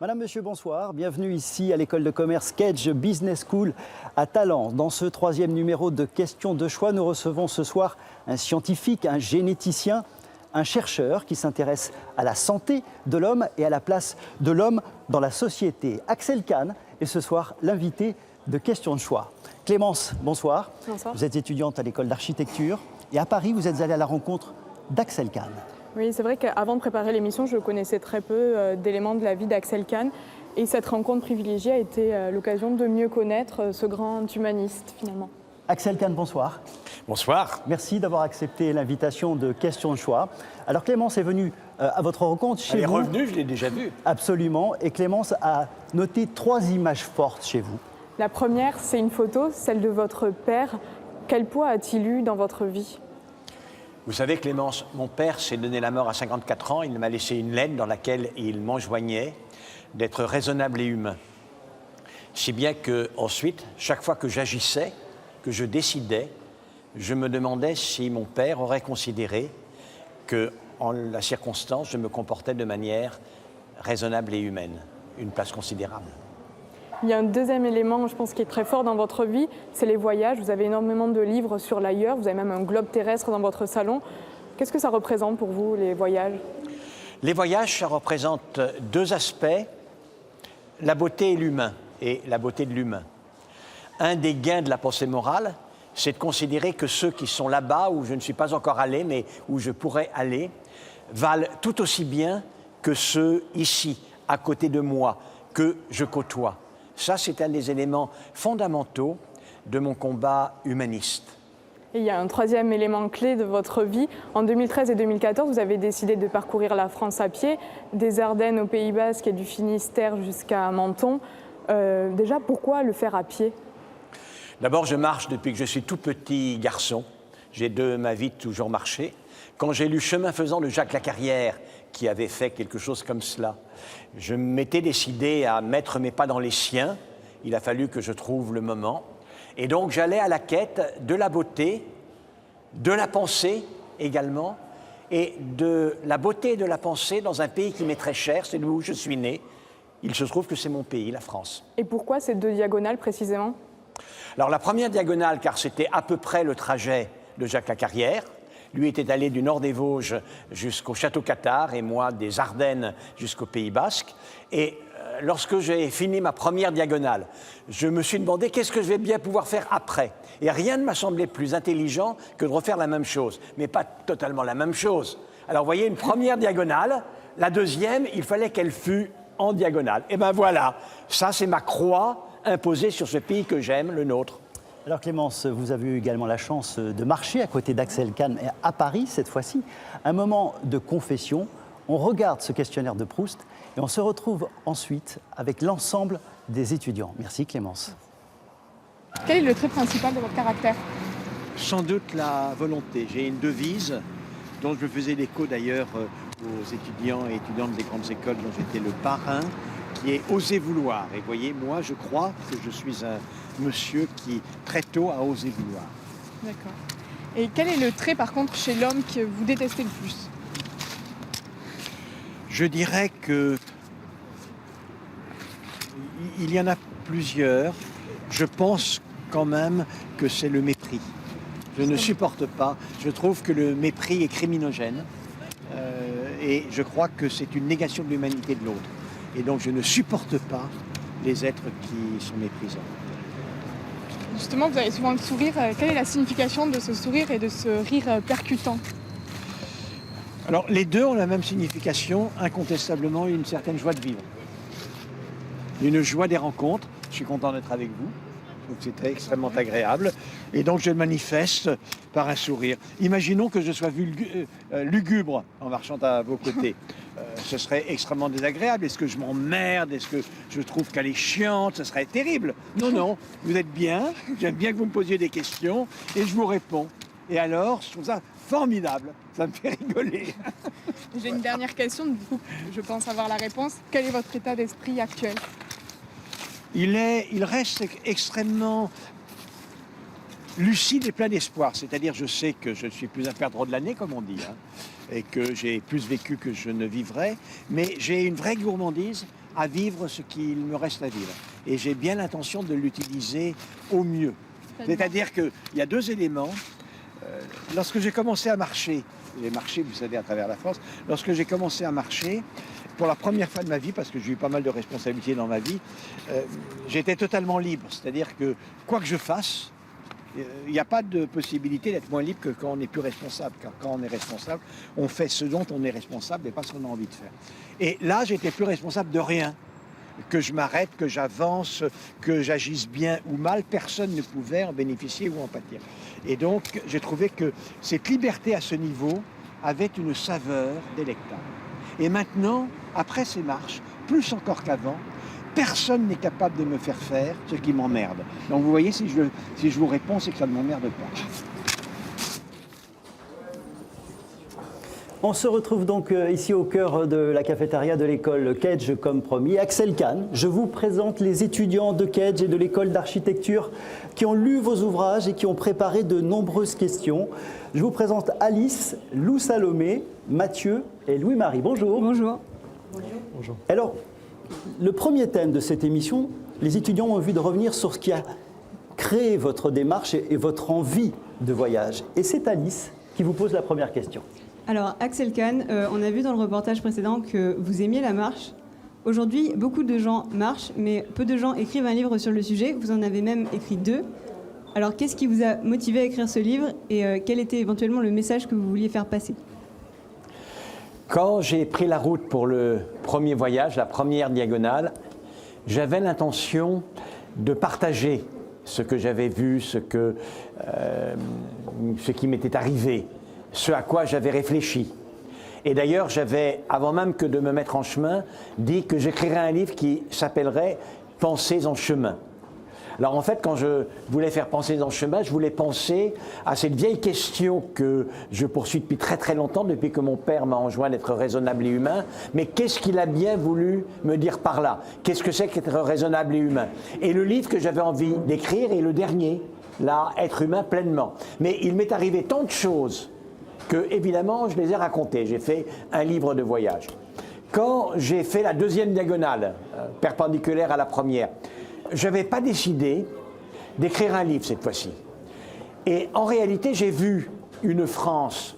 Madame, Monsieur, bonsoir. Bienvenue ici à l'école de commerce Kedge Business School à Talence. Dans ce troisième numéro de Questions de choix, nous recevons ce soir un scientifique, un généticien, un chercheur qui s'intéresse à la santé de l'homme et à la place de l'homme dans la société. Axel Kahn est ce soir l'invité de Questions de choix. Clémence, bonsoir. Bonsoir. Vous êtes étudiante à l'école d'architecture et à Paris, vous êtes allée à la rencontre d'Axel Kahn. Oui, c'est vrai qu'avant de préparer l'émission, je connaissais très peu d'éléments de la vie d'Axel Kahn. Et cette rencontre privilégiée a été l'occasion de mieux connaître ce grand humaniste, finalement. Axel Kahn, bonsoir. Bonsoir. Merci d'avoir accepté l'invitation de Questions de choix. Alors Clémence est venue à votre rencontre chez vous. Elle est revenue, je l'ai déjà vue. Absolument. Et Clémence a noté 3 images fortes chez vous. La première, c'est une photo, celle de votre père. Quel poids a-t-il eu dans votre vie ? Vous savez, Clémence, mon père s'est donné la mort à 54 ans. Il m'a laissé une lettre dans laquelle il m'enjoignait d'être raisonnable et humain. Si bien qu'ensuite, chaque fois que j'agissais, que je décidais, je me demandais si mon père aurait considéré que, en la circonstance, je me comportais de manière raisonnable et humaine. Une place considérable. Il y a un deuxième élément, je pense, qui est très fort dans votre vie, c'est les voyages. Vous avez énormément de livres sur l'ailleurs, vous avez même un globe terrestre dans votre salon. Qu'est-ce que ça représente pour vous, les voyages ? Les voyages, ça représente 2 aspects, la beauté et l'humain, et la beauté de l'humain. Un des gains de la pensée morale, c'est de considérer que ceux qui sont là-bas, où je ne suis pas encore allé, mais où je pourrais aller, valent tout aussi bien que ceux ici, à côté de moi, que je côtoie. Ça, c'est un des éléments fondamentaux de mon combat humaniste. Et il y a un troisième élément clé de votre vie. En 2013 et 2014, vous avez décidé de parcourir la France à pied, des Ardennes au Pays Basque et du Finistère jusqu'à Menton. Déjà, pourquoi le faire à pied ? D'abord, je marche depuis que je suis tout petit garçon. J'ai de ma vie toujours marché. Quand j'ai lu Chemin faisant de Jacques Lacarrière, qui avait fait quelque chose comme cela, je m'étais décidé à mettre mes pas dans les siens. Il a fallu que je trouve le moment. Et donc, j'allais à la quête de la beauté, de la pensée également, et de la beauté et de la pensée dans un pays qui m'est très cher, c'est où je suis né. Il se trouve que c'est mon pays, la France. Et pourquoi ces 2 diagonales précisément ? Alors, la première diagonale, car c'était à peu près le trajet de Jacques Lacarrière. Lui était allé du nord des Vosges jusqu'au Château Cathare et moi des Ardennes jusqu'au Pays Basque. Et lorsque j'ai fini ma première diagonale, je me suis demandé qu'est-ce que je vais bien pouvoir faire après. Et rien ne m'a semblé plus intelligent que de refaire la même chose, mais pas totalement la même chose. Alors vous voyez, une première diagonale, la deuxième, il fallait qu'elle fût en diagonale. Et ben voilà, ça c'est ma croix imposée sur ce pays que j'aime, le nôtre. Alors Clémence, vous avez eu également la chance de marcher à côté d'Axel Kahn à Paris cette fois-ci. Un moment de confession, on regarde ce questionnaire de Proust et on se retrouve ensuite avec l'ensemble des étudiants. Merci Clémence. Quel est le trait principal de votre caractère ? Sans doute la volonté. J'ai une devise dont je faisais l'écho d'ailleurs aux étudiants et étudiantes des grandes écoles dont j'étais le parrain, qui est « oser vouloir ». Et vous voyez, moi je crois que je suis un monsieur qui très tôt a osé vouloir. D'accord. Et quel est le trait par contre chez l'homme que vous détestez le plus ? Je dirais que il y en a plusieurs. Je pense quand même que c'est le mépris. Je ne supporte pas. Je trouve que le mépris est criminogène. Et je crois que c'est une négation de l'humanité de l'autre. Et donc je ne supporte pas les êtres qui sont méprisants. Justement, vous avez souvent le sourire. Quelle est la signification de ce sourire et de ce rire percutant ? Alors les deux ont la même signification, incontestablement une certaine joie de vivre. Une joie des rencontres. Je suis content d'être avec vous. Donc c'était extrêmement agréable. Et donc je le manifeste par un sourire. Imaginons que je sois lugubre en marchant à vos côtés. Ce serait extrêmement désagréable. Est-ce que je m'emmerde? Est-ce que je trouve qu'elle est chiante? Ce serait terrible. Non, non, vous êtes bien. J'aime bien que vous me posiez des questions et je vous réponds. Et alors, je trouve ça formidable. Ça me fait rigoler. J'ai une dernière question, du coup, je pense avoir la réponse. Quel est votre état d'esprit actuel ? Il reste extrêmement lucide et plein d'espoir. C'est-à-dire, je sais que je ne suis plus un perdreau de l'année, comme on dit, et que j'ai plus vécu que je ne vivrai, mais j'ai une vraie gourmandise à vivre ce qu'il me reste à vivre. Et j'ai bien l'intention de l'utiliser au mieux. C'est-à-dire qu'il y a deux éléments. Lorsque j'ai commencé à marcher, j'ai marché, vous savez, à travers la France, lorsque j'ai commencé à marcher, pour la première fois de ma vie, parce que j'ai eu pas mal de responsabilités dans ma vie, j'étais totalement libre. C'est-à-dire que quoi que je fasse, il n'y a pas de possibilité d'être moins libre que quand on n'est plus responsable. Car quand on est responsable, on fait ce dont on est responsable et pas ce qu'on a envie de faire. Et là, j'étais plus responsable de rien. Que je m'arrête, que j'avance, que j'agisse bien ou mal, personne ne pouvait en bénéficier ou en pâtir. Et donc, j'ai trouvé que cette liberté à ce niveau avait une saveur délectable. Et maintenant, après ces marches, plus encore qu'avant, personne n'est capable de me faire faire ce qui m'emmerde. Donc vous voyez, si je vous réponds, c'est que ça ne m'emmerde pas. On se retrouve donc ici au cœur de la cafétéria de l'école Kedge comme promis. Axel Kahn, je vous présente les étudiants de Kedge et de l'école d'architecture qui ont lu vos ouvrages et qui ont préparé de nombreuses questions. Je vous présente Alice, Lou Salomé, Mathieu et Louis-Marie. Bonjour. Bonjour. Bonjour. Alors, le premier thème de cette émission, les étudiants ont envie de revenir sur ce qui a créé votre démarche et votre envie de voyage. Et c'est Alice qui vous pose la première question. Alors, Axel Kahn, on a vu dans le reportage précédent que vous aimiez la marche. Aujourd'hui, beaucoup de gens marchent, mais peu de gens écrivent un livre sur le sujet. Vous en avez même écrit 2. Alors, qu'est-ce qui vous a motivé à écrire ce livre et quel était éventuellement le message que vous vouliez faire passer ? Quand j'ai pris la route pour le premier voyage, la première diagonale, j'avais l'intention de partager ce que j'avais vu, ce qui m'était arrivé, ce à quoi j'avais réfléchi. Et d'ailleurs, j'avais, avant même que de me mettre en chemin, dit que j'écrirais un livre qui s'appellerait « Pensées en chemin ». Alors en fait, quand je voulais faire Pensées en chemin, je voulais penser à cette vieille question que je poursuis depuis très très longtemps, depuis que mon père m'a enjoint d'être raisonnable et humain. Mais qu'est-ce qu'il a bien voulu me dire par là? Qu'est-ce que c'est qu'être raisonnable et humain? Et le livre que j'avais envie d'écrire est le dernier, là, Être humain pleinement. Mais il m'est arrivé tant de choses que, évidemment, je les ai racontées. J'ai fait un livre de voyage. Quand j'ai fait la deuxième diagonale, perpendiculaire à la première, je n'avais pas décidé d'écrire un livre cette fois-ci. Et en réalité, j'ai vu une France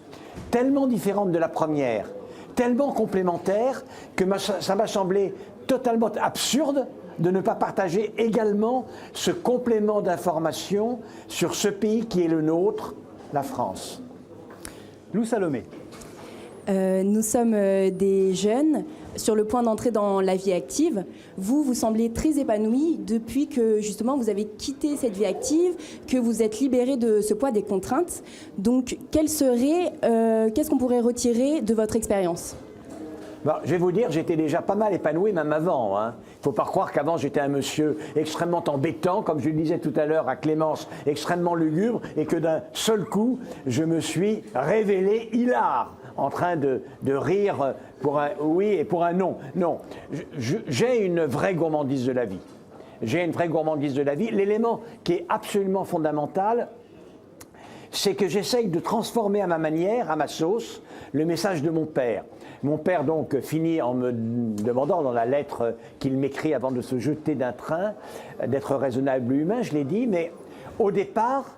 tellement différente de la première, tellement complémentaire, que ça m'a semblé totalement absurde de ne pas partager également ce complément d'informations sur ce pays qui est le nôtre, la France. Lou Salomé. Nous sommes des jeunes sur le point d'entrer dans la vie active. Vous semblez très épanoui depuis que justement vous avez quitté cette vie active, que vous êtes libéré de ce poids des contraintes. Donc, qu'est-ce qu'on pourrait retirer de votre expérience ? Bon, je vais vous dire, j'étais déjà pas mal épanoui même avant. Il ne faut pas croire qu'avant j'étais un monsieur extrêmement embêtant, comme je le disais tout à l'heure à Clémence, extrêmement lugubre, et que d'un seul coup, je me suis révélé hilar, en train de rire pour un oui et pour un non. Non, j'ai une vraie gourmandise de la vie. J'ai une vraie gourmandise de la vie. L'élément qui est absolument fondamental, c'est que j'essaye de transformer à ma manière, à ma sauce, le message de mon père. Mon père donc finit en me demandant dans la lettre qu'il m'écrit avant de se jeter d'un train, d'être raisonnable et humain, je l'ai dit, mais au départ,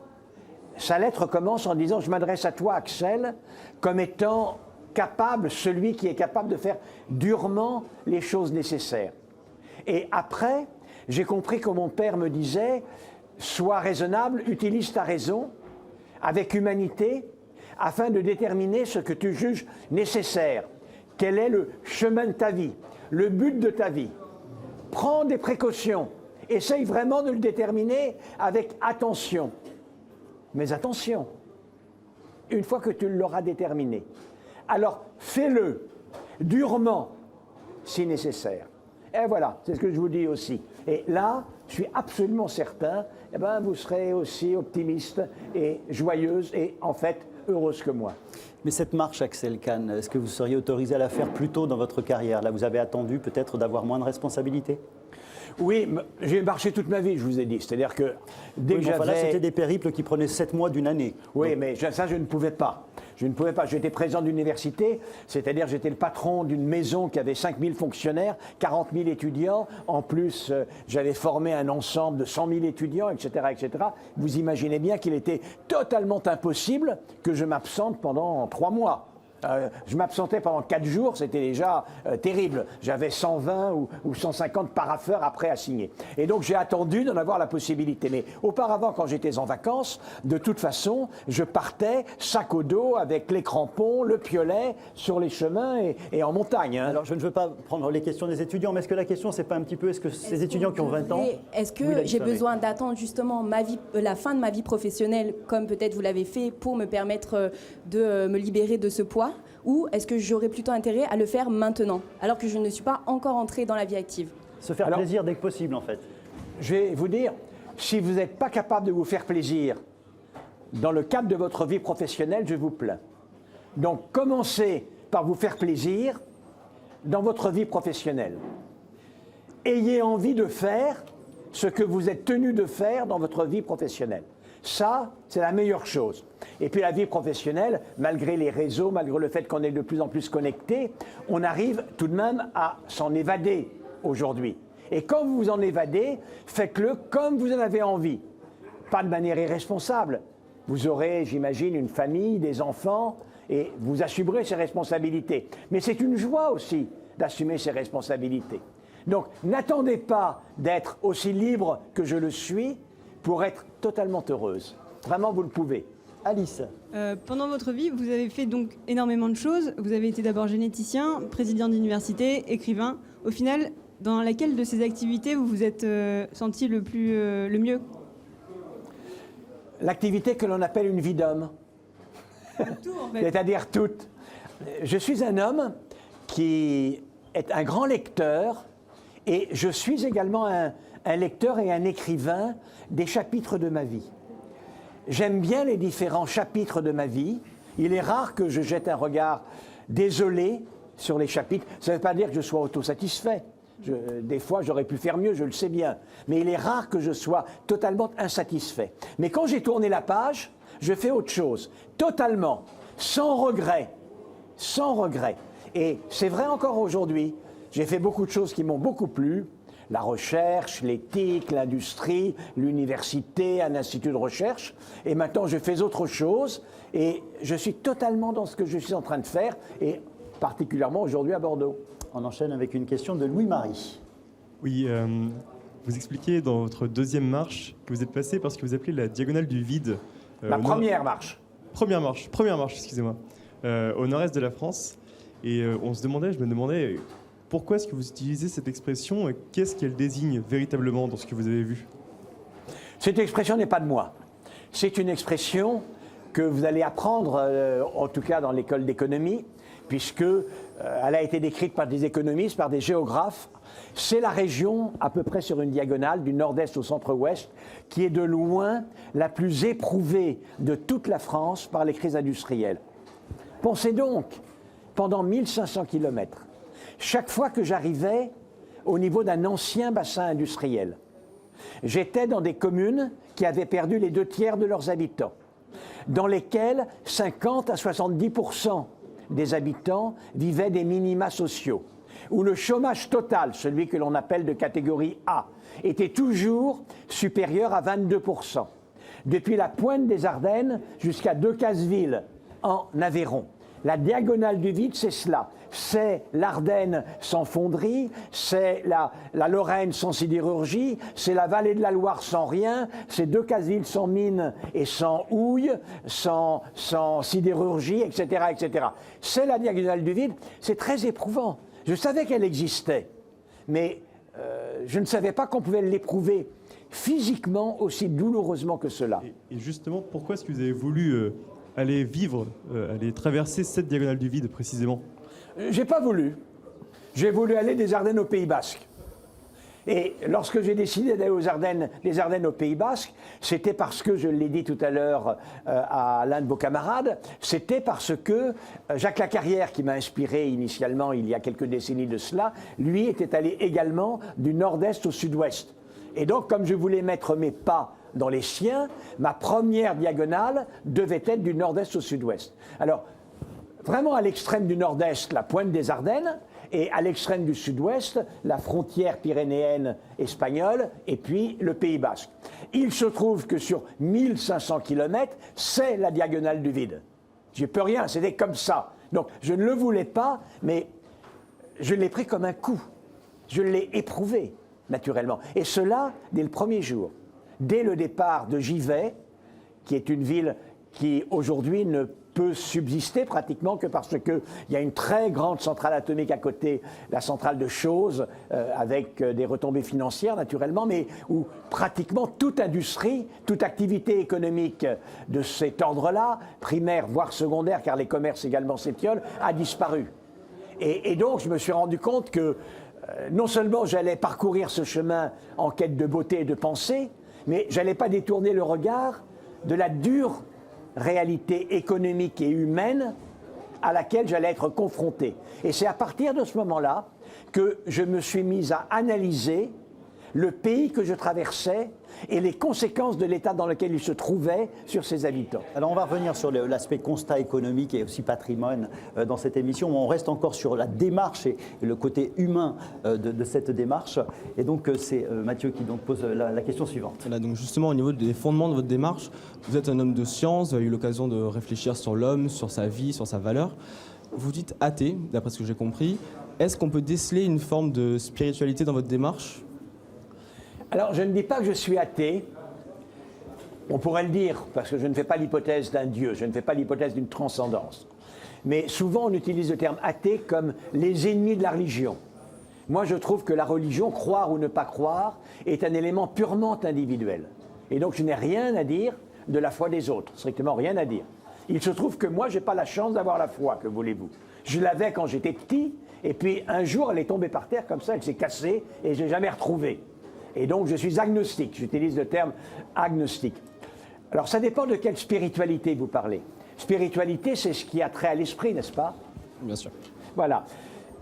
sa lettre commence en disant « Je m'adresse à toi, Axel, comme étant capable, celui qui est capable de faire durement les choses nécessaires. » Et après, j'ai compris que mon père me disait « Sois raisonnable, utilise ta raison avec humanité afin de déterminer ce que tu juges nécessaire. Quel est le chemin de ta vie, le but de ta vie. Prends des précautions, essaye vraiment de le déterminer avec attention. Mais attention, une fois que tu l'auras déterminé, alors fais-le durement si nécessaire. » Et voilà, c'est ce que je vous dis aussi. Et là, je suis absolument certain, vous serez aussi optimiste et joyeuse et en fait heureuse que moi. Mais cette marche, Axel Kahn, est-ce que vous seriez autorisé à la faire plus tôt dans votre carrière? Là, vous avez attendu peut-être d'avoir moins de responsabilités? Oui, j'ai marché toute ma vie, je vous ai dit. C'est-à-dire que dès que j'avais... Là, c'était des périples qui prenaient 7 mois d'une année. Oui, donc... mais ça, je ne pouvais pas. Je ne pouvais pas. J'étais président d'université, c'est-à-dire j'étais le patron d'une maison qui avait 5000 fonctionnaires, 40 000 étudiants. En plus, j'avais formé un ensemble de 100 000 étudiants, etc., etc. Vous imaginez bien qu'il était totalement impossible que je m'absente pendant 3 mois. Je m'absentais pendant 4 jours, c'était déjà terrible. J'avais 120 ou 150 parapheurs après à signer. Et donc j'ai attendu d'en avoir la possibilité. Mais auparavant, quand j'étais en vacances, de toute façon, je partais sac au dos avec les crampons, le piolet, sur les chemins et en montagne. Hein. Alors je ne veux pas prendre les questions des étudiants, mais est-ce que la question, c'est pas un petit peu, est-ce que ces étudiants qui ont 20 ans... Est-ce que j'ai besoin d'attendre justement la fin de ma vie professionnelle, comme peut-être vous l'avez fait, pour me permettre de me libérer de ce poids ? Ou est-ce que j'aurais plutôt intérêt à le faire maintenant, alors que je ne suis pas encore entrée dans la vie active? Se faire plaisir dès que possible, en fait. Je vais vous dire, si vous n'êtes pas capable de vous faire plaisir dans le cadre de votre vie professionnelle, je vous plains. Donc commencez par vous faire plaisir dans votre vie professionnelle. Ayez envie de faire ce que vous êtes tenu de faire dans votre vie professionnelle. Ça, c'est la meilleure chose. Et puis la vie professionnelle, malgré les réseaux, malgré le fait qu'on est de plus en plus connectés, on arrive tout de même à s'en évader aujourd'hui. Et quand vous vous en évadez, faites-le comme vous en avez envie. Pas de manière irresponsable. Vous aurez, j'imagine, une famille, des enfants, et vous assumerez ces responsabilités. Mais c'est une joie aussi d'assumer ces responsabilités. Donc, n'attendez pas d'être aussi libre que je le suis pour être totalement heureuse. Vraiment, vous le pouvez. Alice. Pendant votre vie, vous avez fait donc énormément de choses. Vous avez été d'abord généticien, président d'université, écrivain. Au final, dans laquelle de ces activités vous vous êtes senti le mieux? L'activité que l'on appelle une vie d'homme. Tout, en fait. C'est-à-dire toute. Je suis un homme qui est un grand lecteur et je suis également un lecteur et un écrivain des chapitres de ma vie. J'aime bien les différents chapitres de ma vie. Il est rare que je jette un regard désolé sur les chapitres. Ça ne veut pas dire que je sois autosatisfait. Des fois, j'aurais pu faire mieux, je le sais bien. Mais il est rare que je sois totalement insatisfait. Mais quand j'ai tourné la page, je fais autre chose. Totalement, sans regret. Sans regret. Et c'est vrai encore aujourd'hui. J'ai fait beaucoup de choses qui m'ont beaucoup plu. La recherche, l'éthique, l'industrie, l'université, un institut de recherche. Et maintenant, je fais autre chose. Et je suis totalement dans ce que je suis en train de faire. Et particulièrement aujourd'hui à Bordeaux. On enchaîne avec une question de Louis-Marie. Oui, vous expliquez dans votre deuxième marche que vous êtes passé par ce que vous appelez la diagonale du vide. La première marche. Première marche, excusez-moi. Au nord-est de la France. Et je me demandais, pourquoi est-ce que vous utilisez cette expression et qu'est-ce qu'elle désigne véritablement dans ce que vous avez vu? Cette expression n'est pas de moi. C'est une expression que vous allez apprendre, en tout cas dans l'école d'économie, puisque elle a été décrite par des économistes, par des géographes. C'est la région, à peu près sur une diagonale, du nord-est au centre-ouest, qui est de loin la plus éprouvée de toute la France par les crises industrielles. Pensez donc, pendant 1500 kilomètres, chaque fois que j'arrivais au niveau d'un ancien bassin industriel, j'étais dans des communes qui avaient perdu les 2/3 de leurs habitants, dans lesquelles 50 à 70% des habitants vivaient des minima sociaux, où le chômage total, celui que l'on appelle de catégorie A, était toujours supérieur à 22%. Depuis la pointe des Ardennes jusqu'à Decazeville, en Aveyron. La diagonale du vide, c'est cela. C'est l'Ardenne sans fonderie, c'est la Lorraine sans sidérurgie, c'est la vallée de la Loire sans rien, c'est Decazeville sans mine et sans houille, sans sidérurgie, etc., etc. C'est la diagonale du vide. C'est très éprouvant. Je savais qu'elle existait, mais je ne savais pas qu'on pouvait l'éprouver physiquement aussi douloureusement que cela. Et justement, pourquoi est-ce que vous avez voulu aller traverser cette diagonale du vide précisément? J'ai pas voulu. J'ai voulu aller des Ardennes au Pays Basque. Et lorsque j'ai décidé d'aller des Ardennes au Pays Basque, c'était parce que, je l'ai dit tout à l'heure à l'un de vos camarades, c'était parce que Jacques Lacarrière, qui m'a inspiré initialement il y a quelques décennies de cela, lui était allé également du nord-est au sud-ouest. Et donc, comme je voulais mettre mes pas dans les siens, ma première diagonale devait être du nord-est au sud-ouest. Alors, vraiment à l'extrême du nord-est, la pointe des Ardennes, et à l'extrême du sud-ouest, la frontière pyrénéenne espagnole, et puis le Pays basque. Il se trouve que sur 1500 km, c'est la diagonale du vide. J'y peux rien, c'était comme ça. Donc, je ne le voulais pas, mais je l'ai pris comme un coup. Je l'ai éprouvé, naturellement. Et cela, dès le premier jour. Dès le départ de Givet, qui est une ville qui, aujourd'hui, ne peut subsister pratiquement que parce qu'il y a une très grande centrale atomique à côté, la centrale de Chooz, avec des retombées financières, naturellement, mais où pratiquement toute industrie, toute activité économique de cet ordre-là, primaire, voire secondaire, car les commerces également s'étiolent, a disparu. Et donc, je me suis rendu compte que non seulement j'allais parcourir ce chemin en quête de beauté et de pensée, mais je n'allais pas détourner le regard de la dure réalité économique et humaine à laquelle j'allais être confronté. Et c'est à partir de ce moment-là que je me suis mis à analyser le pays que je traversais et les conséquences de l'état dans lequel il se trouvait sur ses habitants. Alors on va revenir sur l'aspect constat économique et aussi patrimoine dans cette émission. On reste encore sur la démarche et le côté humain de cette démarche. Et donc c'est Mathieu qui donc pose la question suivante. Voilà, donc justement au niveau des fondements de votre démarche, vous êtes un homme de science, vous avez eu l'occasion de réfléchir sur l'homme, sur sa vie, sur sa valeur. Vous dites athée, d'après ce que j'ai compris. Est-ce qu'on peut déceler une forme de spiritualité dans votre démarche ? Alors, je ne dis pas que je suis athée. On pourrait le dire, parce que je ne fais pas l'hypothèse d'un Dieu, je ne fais pas l'hypothèse d'une transcendance. Mais souvent, on utilise le terme athée comme les ennemis de la religion. Moi, je trouve que la religion, croire ou ne pas croire, est un élément purement individuel. Et donc, je n'ai rien à dire de la foi des autres, strictement rien à dire. Il se trouve que moi, je n'ai pas la chance d'avoir la foi, que voulez-vous. Je l'avais quand j'étais petit, et puis un jour, elle est tombée par terre comme ça, elle s'est cassée, et je ne l'ai jamais retrouvée. Et donc, je suis agnostique. J'utilise le terme agnostique. Alors, ça dépend de quelle spiritualité vous parlez. Spiritualité, c'est ce qui a trait à l'esprit, n'est-ce pas? Bien sûr. Voilà.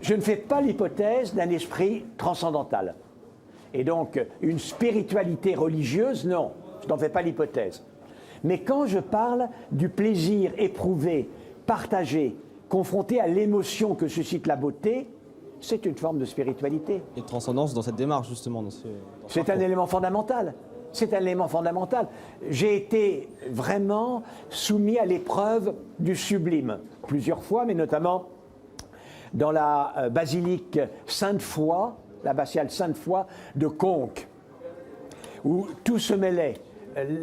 Je ne fais pas l'hypothèse d'un esprit transcendantal. Et donc, une spiritualité religieuse, non, je n'en fais pas l'hypothèse. Mais quand je parle du plaisir éprouvé, partagé, confronté à l'émotion que suscite la beauté, c'est une forme de spiritualité. Et de transcendance dans cette démarche, justement. C'est un élément fondamental. C'est un élément fondamental. J'ai été vraiment soumis à l'épreuve du sublime, plusieurs fois, mais notamment dans la basilique Sainte-Foy, l'abbatiale Sainte-Foy de Conques, où tout se mêlait.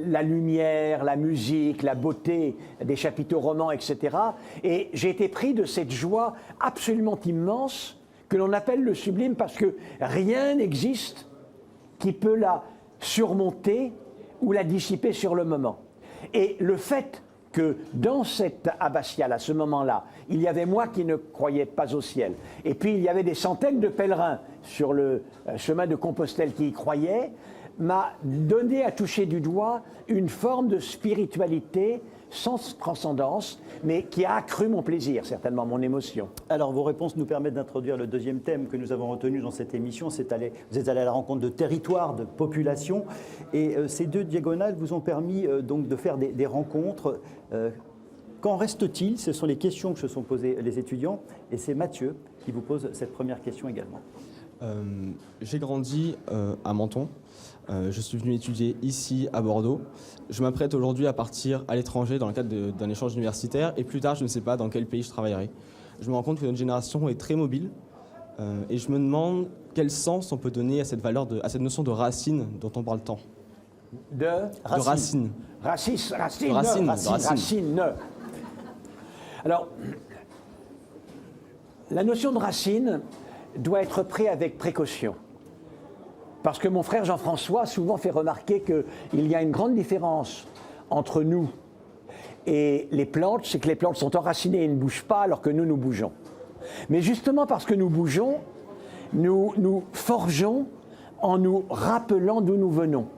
La lumière, la musique, la beauté des chapiteaux romans, etc. Et j'ai été pris de cette joie absolument immense que l'on appelle le sublime parce que rien n'existe qui peut la surmonter ou la dissiper sur le moment. Et le fait que dans cette abbatiale, à ce moment-là, il y avait moi qui ne croyais pas au ciel, et puis il y avait des centaines de pèlerins sur le chemin de Compostelle qui y croyaient, m'a donné à toucher du doigt une forme de spiritualité sans transcendance, mais qui a accru mon plaisir, certainement, mon émotion. Alors, vos réponses nous permettent d'introduire le deuxième thème que nous avons retenu dans cette émission. Vous êtes allé à la rencontre de territoires, de populations. Et ces deux diagonales vous ont permis donc de faire des rencontres. Qu'en reste-t-il? Ce sont les questions que se sont posées les étudiants. Et c'est Mathieu qui vous pose cette première question également. J'ai grandi à Menton. Je suis venu étudier ici à Bordeaux. Je m'apprête aujourd'hui à partir à l'étranger dans le cadre d'un échange universitaire et plus tard, je ne sais pas dans quel pays je travaillerai. Je me rends compte que notre génération est très mobile et je me demande quel sens on peut donner à cette valeur, à cette notion de racine dont on parle tant. De racine. Racine. Alors, la notion de racine doit être prise avec précaution. Parce que mon frère Jean-François souvent fait remarquer qu'il y a une grande différence entre nous et les plantes, c'est que les plantes sont enracinées et ne bougent pas alors que nous bougeons. Mais justement parce que nous bougeons, nous forgeons en nous rappelant d'où nous venons.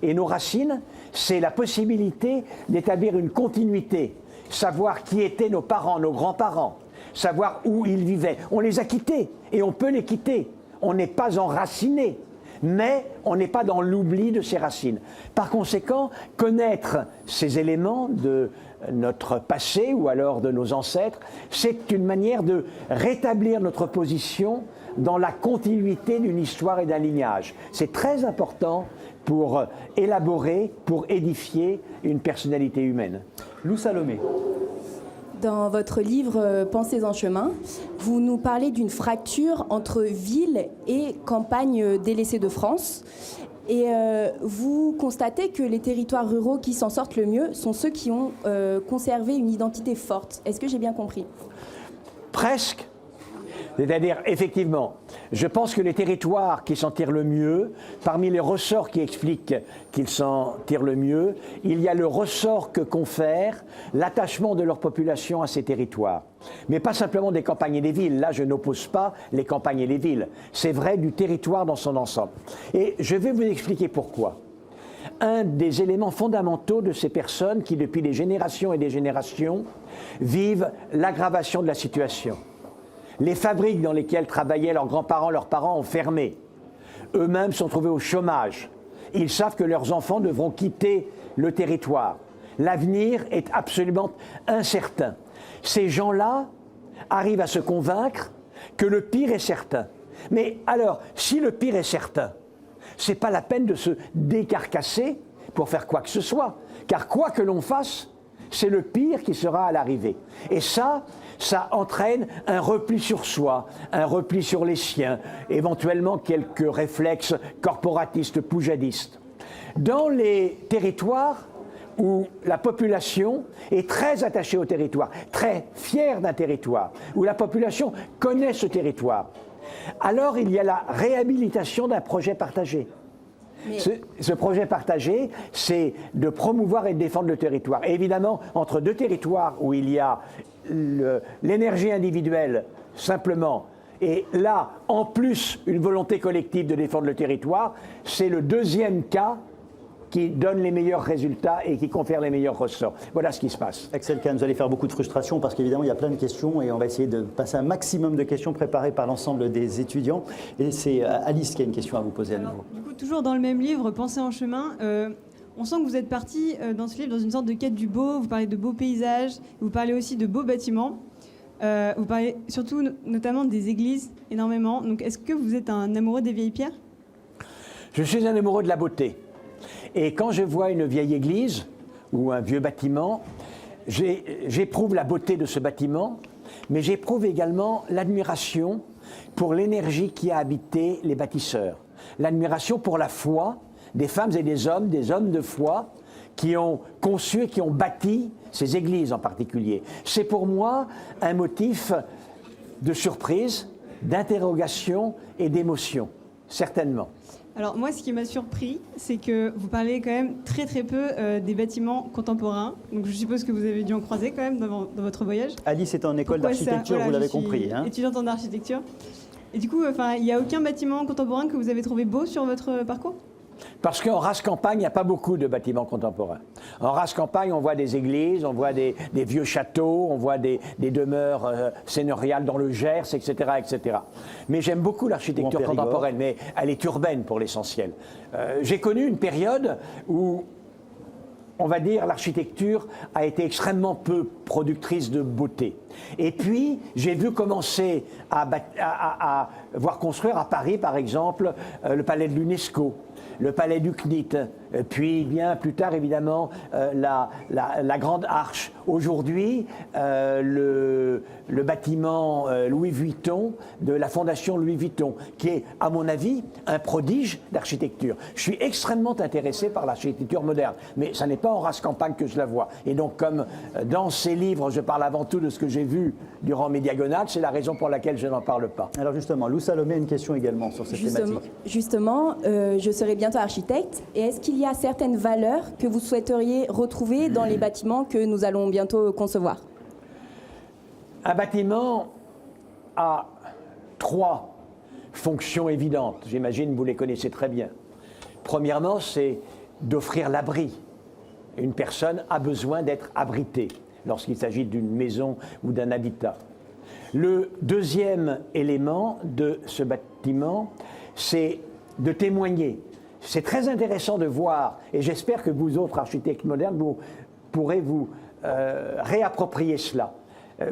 Et nos racines, c'est la possibilité d'établir une continuité, savoir qui étaient nos parents, nos grands-parents, savoir où ils vivaient. On les a quittés et on peut les quitter. On n'est pas enraciné. mais on n'est pas dans l'oubli de ses racines. Par conséquent, connaître ces éléments de notre passé ou alors de nos ancêtres, c'est une manière de rétablir notre position dans la continuité d'une histoire et d'un lignage. C'est très important pour élaborer, pour édifier une personnalité humaine. Lou Salomé. Dans votre livre Pensées en chemin, vous nous parlez d'une fracture entre ville et campagne délaissée de France. Et vous constatez que les territoires ruraux qui s'en sortent le mieux sont ceux qui ont conservé une identité forte. Est-ce que j'ai bien compris ? Presque. C'est-à-dire, effectivement, je pense que les territoires qui s'en tirent le mieux, parmi les ressorts qui expliquent qu'ils s'en tirent le mieux, il y a le ressort que confère l'attachement de leur population à ces territoires. Mais pas simplement des campagnes et des villes. Là, je n'oppose pas les campagnes et les villes. C'est vrai du territoire dans son ensemble. Et je vais vous expliquer pourquoi. Un des éléments fondamentaux de ces personnes qui, depuis des générations et des générations, vivent l'aggravation de la situation. Les fabriques dans lesquelles travaillaient leurs grands-parents, leurs parents ont fermé. Eux-mêmes sont trouvés au chômage. Ils savent que leurs enfants devront quitter le territoire. L'avenir est absolument incertain. Ces gens-là arrivent à se convaincre que le pire est certain. Mais alors, si le pire est certain, ce n'est pas la peine de se décarcasser pour faire quoi que ce soit. Car quoi que l'on fasse, c'est le pire qui sera à l'arrivée. Et ça entraîne un repli sur soi, un repli sur les siens, éventuellement quelques réflexes corporatistes, poujadistes. Dans les territoires où la population est très attachée au territoire, très fière d'un territoire, où la population connaît ce territoire, alors il y a la réhabilitation d'un projet partagé. Ce projet partagé, c'est de promouvoir et de défendre le territoire. Et évidemment, entre deux territoires où il y a l'énergie individuelle, simplement, et là, en plus, une volonté collective de défendre le territoire, c'est le deuxième cas qui donne les meilleurs résultats et qui confère les meilleurs ressorts. Voilà ce qui se passe. Axel Kahn, vous allez faire beaucoup de frustration parce qu'évidemment, il y a plein de questions et on va essayer de passer un maximum de questions préparées par l'ensemble des étudiants. Et c'est Alice qui a une question à vous poser à nouveau. Du coup, toujours dans le même livre, Pensées en chemin, on sent que vous êtes parti dans ce livre dans une sorte de quête du beau. Vous parlez de beaux paysages, vous parlez aussi de beaux bâtiments. Vous parlez surtout notamment des églises énormément. Donc, est-ce que vous êtes un amoureux des vieilles pierres ? Je suis un amoureux de la beauté. Et quand je vois une vieille église ou un vieux bâtiment, j'éprouve la beauté de ce bâtiment, mais j'éprouve également l'admiration pour l'énergie qui a habité les bâtisseurs, l'admiration pour la foi des femmes et des hommes de foi qui ont conçu et qui ont bâti ces églises en particulier. C'est pour moi un motif de surprise, d'interrogation et d'émotion, certainement. Alors moi, ce qui m'a surpris, c'est que vous parlez quand même très très peu des bâtiments contemporains. Donc je suppose que vous avez dû en croiser quand même dans votre voyage. Alice est en école d'architecture, vous l'avez compris. Hein. Étudiante en architecture. Et du coup, il n'y a aucun bâtiment contemporain que vous avez trouvé beau sur votre parcours ? Parce qu'en race campagne, il n'y a pas beaucoup de bâtiments contemporains. En race campagne, on voit des églises, on voit des vieux châteaux, on voit des demeures seigneuriales dans le Gers, etc., etc. Mais j'aime beaucoup l'architecture contemporaine, mais elle est urbaine pour l'essentiel. J'ai connu une période où, on va dire, l'architecture a été extrêmement peu productrice de beauté. Et puis, j'ai vu commencer à voir construire à Paris, par exemple, le palais de l'UNESCO, le palais du CNIT, puis bien plus tard, évidemment, la Grande Arche. Aujourd'hui, le bâtiment Louis Vuitton de la Fondation Louis Vuitton, qui est, à mon avis, un prodige d'architecture. Je suis extrêmement intéressé par l'architecture moderne, mais ça n'est pas en race campagne que je la vois. Et donc, comme dans ces livres, je parle avant tout de ce que j'ai vu durant mes diagonales, c'est la raison pour laquelle je n'en parle pas. Alors justement, Lou Salomé a une question également sur cette thématique. Justement, je serai bientôt architecte. Et est-ce qu'il y a certaines valeurs que vous souhaiteriez retrouver dans les bâtiments que nous allons bientôt concevoir ? Un bâtiment a 3 fonctions évidentes. J'imagine que vous les connaissez très bien. Premièrement, c'est d'offrir l'abri. Une personne a besoin d'être abritée lorsqu'il s'agit d'une maison ou d'un habitat. Le deuxième élément de ce bâtiment, c'est de témoigner. C'est très intéressant de voir, et j'espère que vous autres architectes modernes, vous pourrez vous réapproprier cela.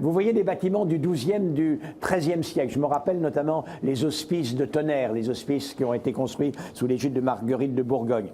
Vous voyez des bâtiments du XIIe, du XIIIe siècle. Je me rappelle notamment les hospices de Tonnerre, les hospices qui ont été construits sous l'égide de Marguerite de Bourgogne.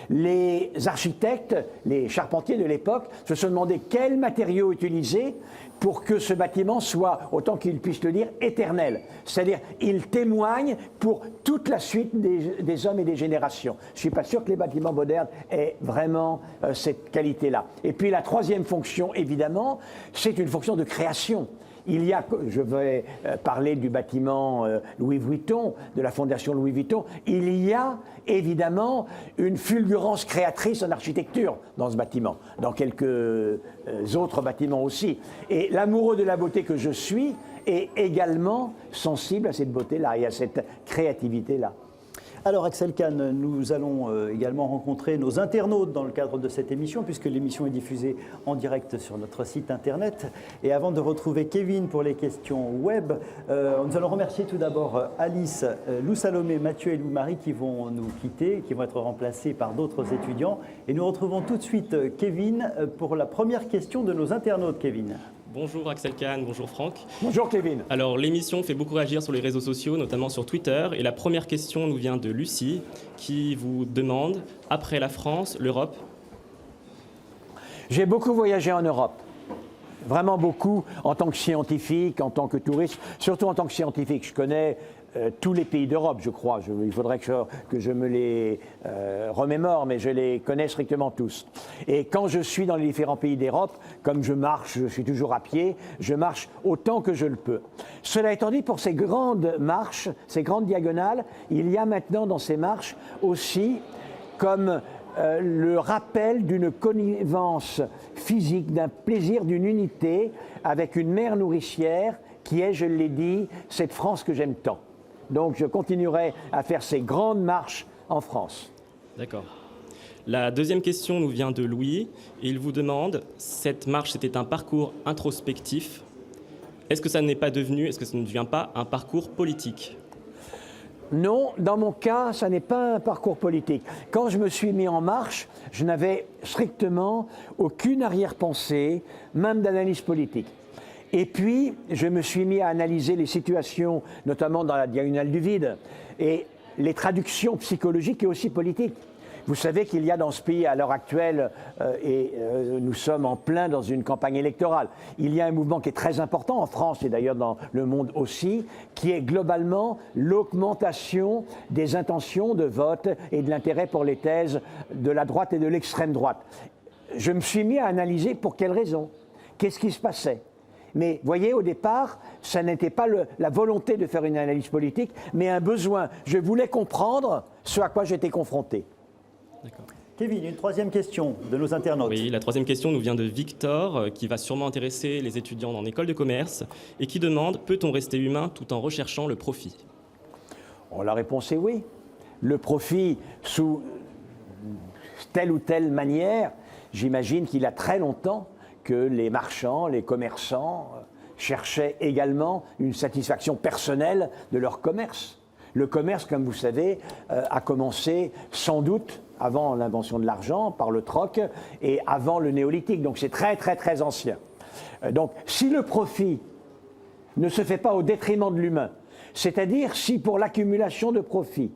Les architectes, les charpentiers de l'époque, se sont demandé quels matériaux utiliser pour que ce bâtiment soit, autant qu'ils puissent le dire, éternel. C'est-à-dire, il témoigne pour toute la suite des hommes et des générations. Je ne suis pas sûr que les bâtiments modernes aient vraiment cette qualité-là. Et puis la troisième fonction, évidemment, c'est une fonction de création. Il y a, je vais parler du bâtiment Louis Vuitton, de la fondation Louis Vuitton, il y a évidemment une fulgurance créatrice en architecture dans ce bâtiment, dans quelques autres bâtiments aussi. Et l'amoureux de la beauté que je suis est également sensible à cette beauté-là et à cette créativité-là. Alors Axel Kahn, nous allons également rencontrer nos internautes dans le cadre de cette émission, puisque l'émission est diffusée en direct sur notre site internet. Et avant de retrouver Kevin pour les questions web, nous allons remercier tout d'abord Alice, Lou Salomé, Mathieu et Lou-Marie qui vont nous quitter, qui vont être remplacés par d'autres étudiants. Et nous retrouvons tout de suite Kevin pour la première question de nos internautes. Kevin. Bonjour Axel Kahn, bonjour Franck. Bonjour Kevin. Alors l'émission fait beaucoup réagir sur les réseaux sociaux, notamment sur Twitter. Et la première question nous vient de Lucie, qui vous demande, après la France, l'Europe? J'ai beaucoup voyagé en Europe. Vraiment beaucoup, en tant que scientifique, en tant que touriste, surtout en tant que scientifique. Je connais tous les pays d'Europe, je crois. Il faudrait que je me les remémore, mais je les connais strictement tous. Et quand je suis dans les différents pays d'Europe, comme je marche, je suis toujours à pied, je marche autant que je le peux. Cela étant dit, pour ces grandes marches, ces grandes diagonales, il y a maintenant dans ces marches aussi comme le rappel d'une connivence physique, d'un plaisir, d'une unité avec une mère nourricière qui est, je l'ai dit, cette France que j'aime tant. Donc je continuerai à faire ces grandes marches en France. D'accord. La deuxième question nous vient de Louis. Et il vous demande, cette marche, c'était un parcours introspectif. Est-ce que ça n'est pas devenu, est-ce que ça ne devient pas un parcours politique? Non, dans mon cas, ça n'est pas un parcours politique. Quand je me suis mis en marche, je n'avais strictement aucune arrière-pensée, même d'analyse politique. Et puis, je me suis mis à analyser les situations, notamment dans la diagonale du vide, et les traductions psychologiques et aussi politiques. Vous savez qu'il y a dans ce pays, à l'heure actuelle, nous sommes en plein dans une campagne électorale, il y a un mouvement qui est très important en France et d'ailleurs dans le monde aussi, qui est globalement l'augmentation des intentions de vote et de l'intérêt pour les thèses de la droite et de l'extrême droite. Je me suis mis à analyser pour quelles raisons, qu'est-ce qui se passait. Mais voyez, au départ, ça n'était pas la volonté de faire une analyse politique, mais un besoin. Je voulais comprendre ce à quoi j'étais confronté. D'accord. Kevin, une troisième question de nos internautes. Oui, la troisième question nous vient de Victor, qui va sûrement intéresser les étudiants en école de commerce, et qui demande, peut-on rester humain tout en recherchant le profit? Oh, la réponse est oui. Le profit, sous telle ou telle manière, j'imagine qu'il y a très longtemps que les marchands, les commerçants cherchaient également une satisfaction personnelle de leur commerce. Le commerce, comme vous savez, a commencé sans doute avant l'invention de l'argent, par le troc, et avant le néolithique. Donc c'est très très très ancien. Donc si le profit ne se fait pas au détriment de l'humain, c'est-à-dire si pour l'accumulation de profit,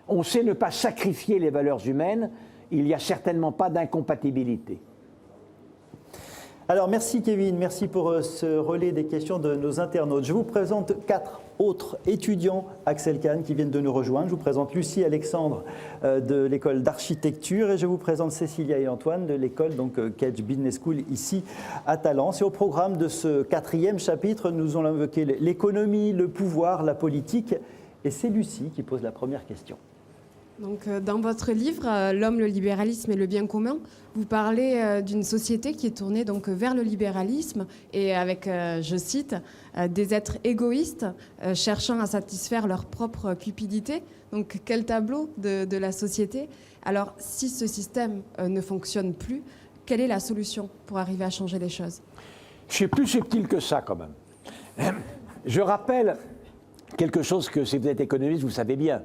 on sait ne pas sacrifier les valeurs humaines, il n'y a certainement pas d'incompatibilité. Alors merci Kevin, merci pour ce relais des questions de nos internautes. Je vous présente 4 autres étudiants Axel Kahn qui viennent de nous rejoindre. Je vous présente Lucie Alexandre de l'école d'architecture et je vous présente Cécilia et Antoine de l'école Kedge Business School ici à Talence. Et au programme de ce 4e chapitre, nous allons évoquer l'économie, le pouvoir, la politique. Et c'est Lucie qui pose la première question. Donc, dans votre livre, L'homme, le libéralisme et le bien commun, vous parlez d'une société qui est tournée donc, vers le libéralisme et avec, je cite, des êtres égoïstes cherchant à satisfaire leur propre cupidité. Donc, quel tableau de la société? Alors, si ce système ne fonctionne plus, quelle est la solution pour arriver à changer les choses? Je suis plus subtil que ça, quand même. Je rappelle quelque chose que, si vous êtes économiste, vous savez bien.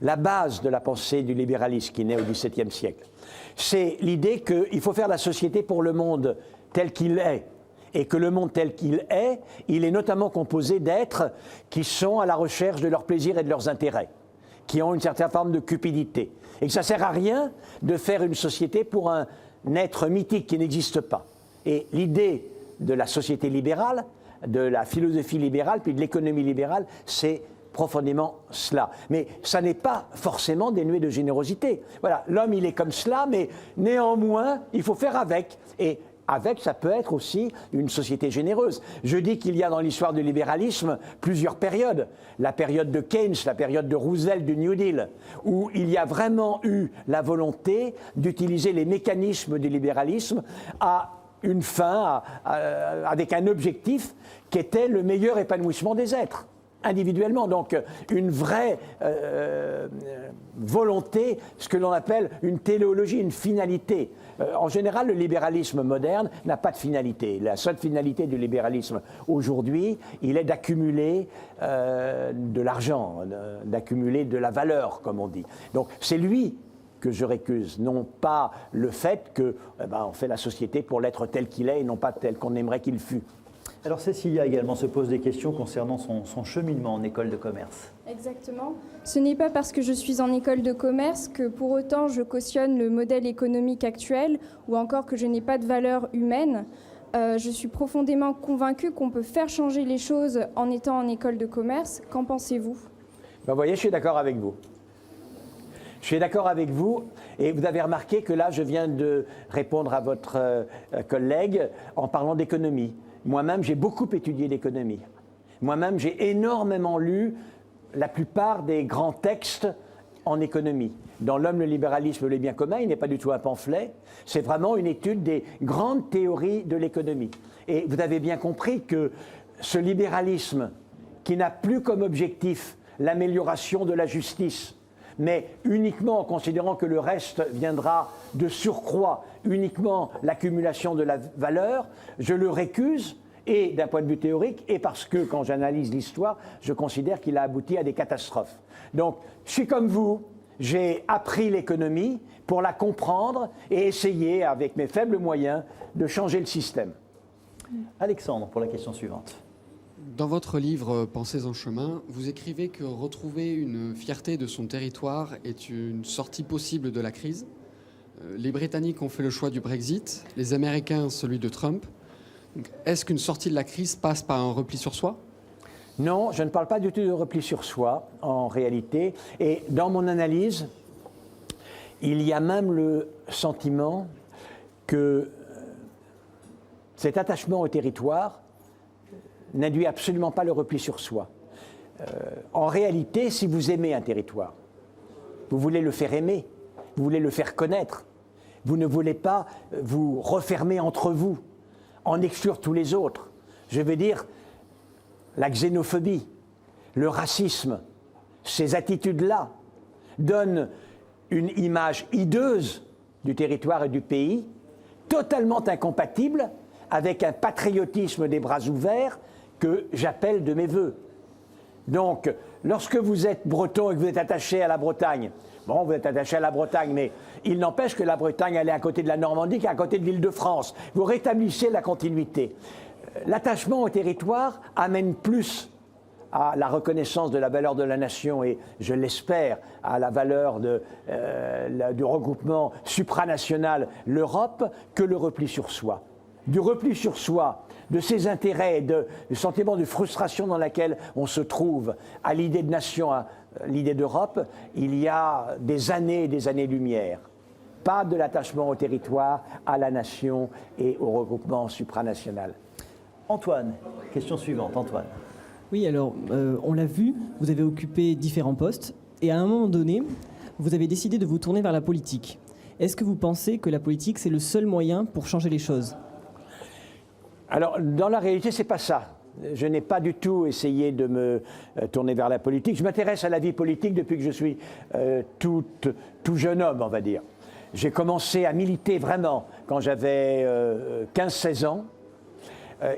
la base de la pensée du libéralisme qui naît au XVIIe siècle. C'est l'idée qu'il faut faire la société pour le monde tel qu'il est. Et que le monde tel qu'il est, il est notamment composé d'êtres qui sont à la recherche de leurs plaisirs et de leurs intérêts, qui ont une certaine forme de cupidité. Et que ça ne sert à rien de faire une société pour un être mythique qui n'existe pas. Et l'idée de la société libérale, de la philosophie libérale, puis de l'économie libérale, c'est profondément cela. Mais ça n'est pas forcément dénué de générosité. Voilà, l'homme, il est comme cela, mais néanmoins, il faut faire avec. Et avec, ça peut être aussi une société généreuse. Je dis qu'il y a dans l'histoire du libéralisme plusieurs périodes. La période de Keynes, la période de Roosevelt, du New Deal, où il y a vraiment eu la volonté d'utiliser les mécanismes du libéralisme à une fin, avec un objectif qui était le meilleur épanouissement des êtres, individuellement. Donc une vraie volonté, ce que l'on appelle une téléologie, une finalité. En général, le libéralisme moderne n'a pas de finalité. La seule finalité du libéralisme aujourd'hui, il est d'accumuler de l'argent, d'accumuler de la valeur, comme on dit. Donc c'est lui que je récuse, non pas le fait qu'on fait la société pour l'être tel qu'il est et non pas tel qu'on aimerait qu'il fût. Alors Cécilia également se pose des questions concernant son cheminement en école de commerce. Exactement. Ce n'est pas parce que je suis en école de commerce que pour autant je cautionne le modèle économique actuel ou encore que je n'ai pas de valeur humaine. Je suis profondément convaincue qu'on peut faire changer les choses en étant en école de commerce. Qu'en pensez-vous ? Vous voyez, je suis d'accord avec vous. Je suis d'accord avec vous, et vous avez remarqué que là, je viens de répondre à votre collègue en parlant d'économie. Moi-même, j'ai beaucoup étudié l'économie. Moi-même, j'ai énormément lu la plupart des grands textes en économie. Dans L'homme, le libéralisme, le bien commun, il n'est pas du tout un pamphlet, c'est vraiment une étude des grandes théories de l'économie. Et vous avez bien compris que ce libéralisme, qui n'a plus comme objectif l'amélioration de la justice, mais uniquement en considérant que le reste viendra de surcroît, uniquement l'accumulation de la valeur, je le récuse, et d'un point de vue théorique, et parce que quand j'analyse l'histoire, je considère qu'il a abouti à des catastrophes. Donc, je suis comme vous, j'ai appris l'économie pour la comprendre et essayer, avec mes faibles moyens, de changer le système. Alexandre, pour la question suivante. Dans votre livre « Pensez en chemin », vous écrivez que retrouver une fierté de son territoire est une sortie possible de la crise. Les Britanniques ont fait le choix du Brexit, les Américains celui de Trump. Est-ce qu'une sortie de la crise passe par un repli sur soi ? Non, je ne parle pas du tout de repli sur soi, en réalité. Et dans mon analyse, il y a même le sentiment que cet attachement au territoire n'induit absolument pas le repli sur soi. En réalité, si vous aimez un territoire, vous voulez le faire aimer, vous voulez le faire connaître, vous ne voulez pas vous refermer entre vous, en exclure tous les autres. Je veux dire, la xénophobie, le racisme, ces attitudes-là donnent une image hideuse du territoire et du pays, totalement incompatible avec un patriotisme des bras ouverts que j'appelle de mes voeux. Donc, lorsque vous êtes breton et que vous êtes attaché à la Bretagne, bon, vous êtes attaché à la Bretagne, mais il n'empêche que la Bretagne, elle est à côté de la Normandie, qui est à côté de l'Île-de-France. Vous rétablissez la continuité. L'attachement au territoire amène plus à la reconnaissance de la valeur de la nation et, je l'espère, à la valeur du regroupement supranational, l'Europe, que le repli sur soi. Du repli sur soi, de ses intérêts, du sentiment de frustration dans laquelle on se trouve à l'idée de nation, à l'idée d'Europe, il y a des années-lumière. Pas de l'attachement au territoire, à la nation et au regroupement supranational. Antoine, question suivante, Antoine. Oui, alors, on l'a vu, vous avez occupé différents postes, et à un moment donné, vous avez décidé de vous tourner vers la politique. Est-ce que vous pensez que la politique, c'est le seul moyen pour changer les choses ? Alors, dans la réalité, c'est pas ça. Je n'ai pas du tout essayé de me tourner vers la politique. Je m'intéresse à la vie politique depuis que je suis tout jeune homme, on va dire. J'ai commencé à militer vraiment quand j'avais 15-16 ans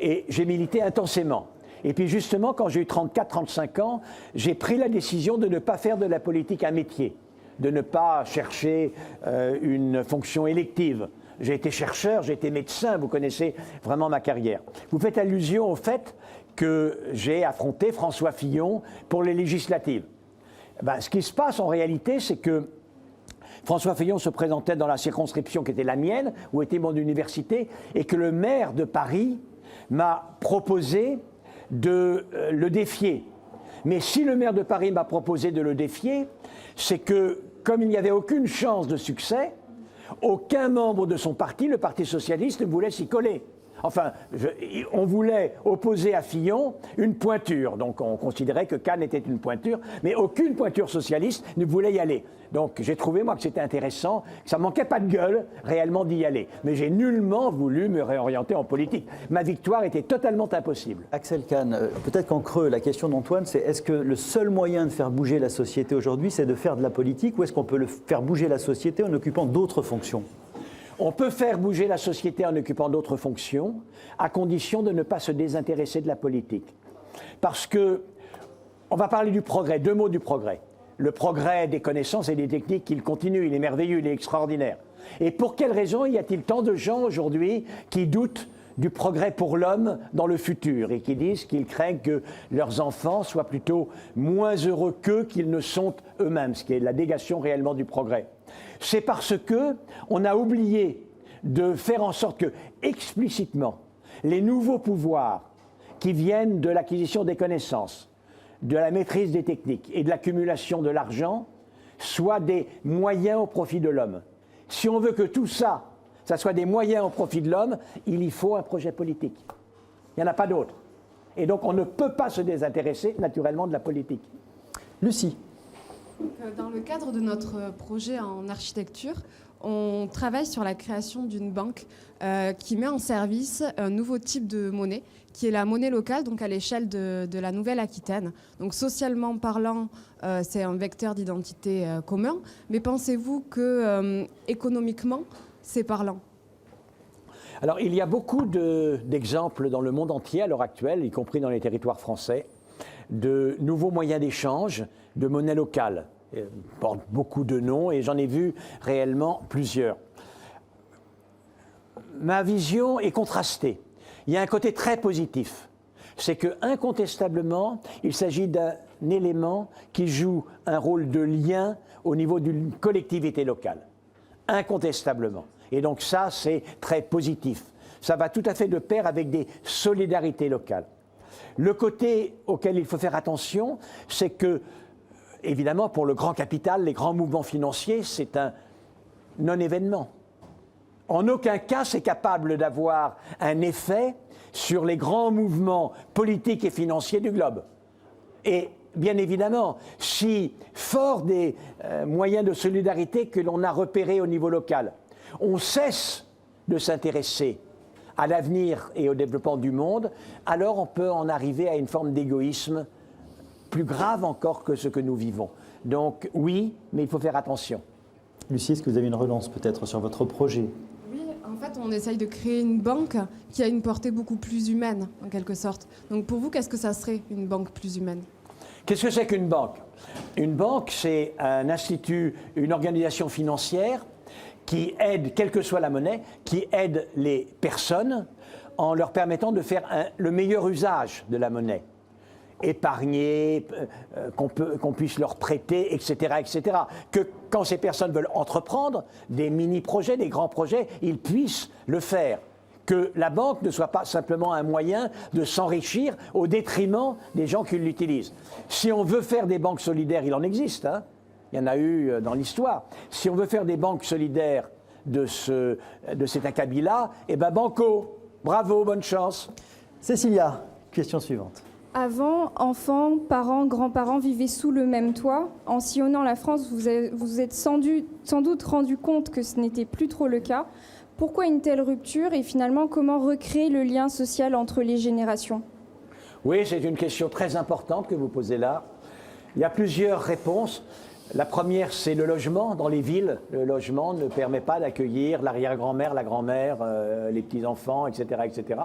et j'ai milité intensément. Et puis justement, quand j'ai eu 34-35 ans, j'ai pris la décision de ne pas faire de la politique un métier, de ne pas chercher une fonction élective. J'ai été chercheur, j'ai été médecin, vous connaissez vraiment ma carrière. Vous faites allusion au fait que j'ai affronté François Fillon pour les législatives. Ben, ce qui se passe en réalité, c'est que François Fillon se présentait dans la circonscription qui était la mienne, où était mon université, et que le maire de Paris m'a proposé de le défier. Mais si le maire de Paris m'a proposé de le défier, c'est que, comme il n'y avait aucune chance de succès, aucun membre de son parti, le Parti socialiste, ne voulait s'y coller. Enfin, on voulait opposer à Fillon une pointure. Donc on considérait que Cannes était une pointure, mais aucune pointure socialiste ne voulait y aller. Donc j'ai trouvé, moi, que c'était intéressant, que ça ne manquait pas de gueule, réellement, d'y aller. Mais j'ai nullement voulu me réorienter en politique. Ma victoire était totalement impossible. Axel Kahn, peut-être qu'en creux, la question d'Antoine, c'est est-ce que le seul moyen de faire bouger la société aujourd'hui, c'est de faire de la politique, ou est-ce qu'on peut faire bouger la société en occupant d'autres fonctions ? On peut faire bouger la société en occupant d'autres fonctions, à condition de ne pas se désintéresser de la politique. Parce que, on va parler du progrès, 2 mots du progrès. Le progrès des connaissances et des techniques, il continue, il est merveilleux, il est extraordinaire. Et pour quelle raison y a-t-il tant de gens aujourd'hui qui doutent du progrès pour l'homme dans le futur et qui disent qu'ils craignent que leurs enfants soient plutôt moins heureux qu'eux qu'ils ne sont eux-mêmes, ce qui est la négation réellement du progrès? C'est parce qu'on a oublié de faire en sorte que, explicitement, les nouveaux pouvoirs qui viennent de l'acquisition des connaissances, de la maîtrise des techniques et de l'accumulation de l'argent soient des moyens au profit de l'homme. Si on veut que tout ça, ça soit des moyens au profit de l'homme, il y faut un projet politique. Il n'y en a pas d'autre. Et donc on ne peut pas se désintéresser naturellement de la politique. Lucie. Dans le cadre de notre projet en architecture, on travaille sur la création d'une banque qui met en service un nouveau type de monnaie, qui est la monnaie locale, donc à l'échelle de la Nouvelle-Aquitaine. Donc socialement parlant, c'est un vecteur d'identité commun, mais pensez-vous que économiquement, c'est parlant? Alors il y a beaucoup d'exemples dans le monde entier à l'heure actuelle, y compris dans les territoires français, de nouveaux moyens d'échange, de monnaie locale. Ils portent beaucoup de noms et j'en ai vu réellement plusieurs. Ma vision est contrastée. Il y a un côté très positif. C'est que, incontestablement, il s'agit d'un élément qui joue un rôle de lien au niveau d'une collectivité locale. Incontestablement. Et donc ça, c'est très positif. Ça va tout à fait de pair avec des solidarités locales. Le côté auquel il faut faire attention, c'est que, évidemment, pour le grand capital, les grands mouvements financiers, c'est un non-événement. En aucun cas, c'est capable d'avoir un effet sur les grands mouvements politiques et financiers du globe. Et bien évidemment, si, fort des moyens de solidarité que l'on a repérés au niveau local, on cesse de s'intéresser à l'avenir et au développement du monde, alors on peut en arriver à une forme d'égoïsme plus grave encore que ce que nous vivons. Donc oui, mais il faut faire attention. Lucie, est-ce que vous avez une relance peut-être sur votre projet? Oui, en fait, on essaye de créer une banque qui a une portée beaucoup plus humaine, en quelque sorte. Donc pour vous, qu'est-ce que ça serait, une banque plus humaine? Qu'est-ce que c'est qu'une banque? Une banque, c'est un institut, une organisation financière qui aide, quelle que soit la monnaie, qui aide les personnes en leur permettant de faire le meilleur usage de la monnaie. Épargner, qu'on puisse leur prêter, etc., etc. Que quand ces personnes veulent entreprendre des mini-projets, des grands projets, ils puissent le faire. Que la banque ne soit pas simplement un moyen de s'enrichir au détriment des gens qui l'utilisent. Si on veut faire des banques solidaires, il en existe, hein. Il y en a eu dans l'histoire. Si on veut faire des banques solidaires de cet acabit-là, eh ben banco, bravo, bonne chance. Cécilia, question suivante. Avant, enfants, parents, grands-parents vivaient sous le même toit. En sillonnant la France, vous vous êtes sans doute rendu compte que ce n'était plus trop le cas. Pourquoi une telle rupture et finalement comment recréer le lien social entre les générations? Oui, c'est une question très importante que vous posez là. Il y a plusieurs réponses. La première, c'est le logement dans les villes. Le logement ne permet pas d'accueillir l'arrière-grand-mère, la grand-mère, les petits-enfants, etc., etc.